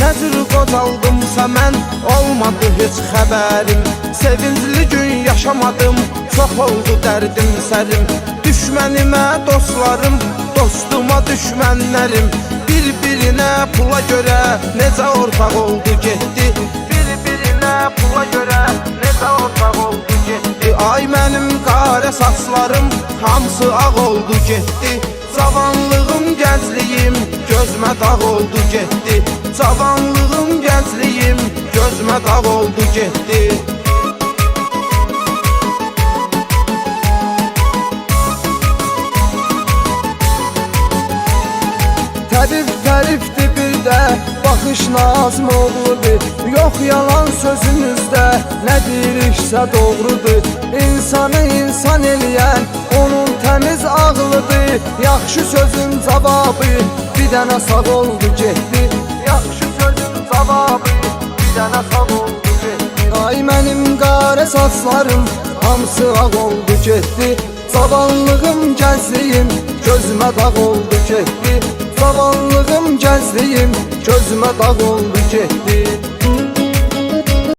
Nəcür qocaldımsa mən, olmadı heç xəbərim. Sevincli gün yaşamadım, çox oldu dərdim sərim. Düşmənimə dostlarım, dostuma düşmənlərim. Bir-birinə pula görə necə ortaq oldu getdi. Bir-birinə pula görə necə ortaq oldu getdi. Ay mənim qara saçlarım, hamısı ağ oldu getdi. Cavanlığım, gəncliyim, gözmə dağ oldu getdi. Cavanlığım, gəncliyim, gözmə dağ oldu getdi. Tərifdir bir də, baxış nazım oğludur. Yox yalan sözünüzdə, nə deyiriksə doğrudur. İnsanı insan eləyən, onun təmiz ağlıdır. Yaxşı sözün cavabı, bir dənə sağ oldu getdi. Yaxşı sözün cavabı, bir dənə sağ oldu getdi. Ay mənim qara saçlarım, hamısı ağ oldu getdi. Cavanlığım, gəncliyim, gözümə dağ oldu getdi. Cavanlığım, gəncliyim, gözümə dağ oldu getdi.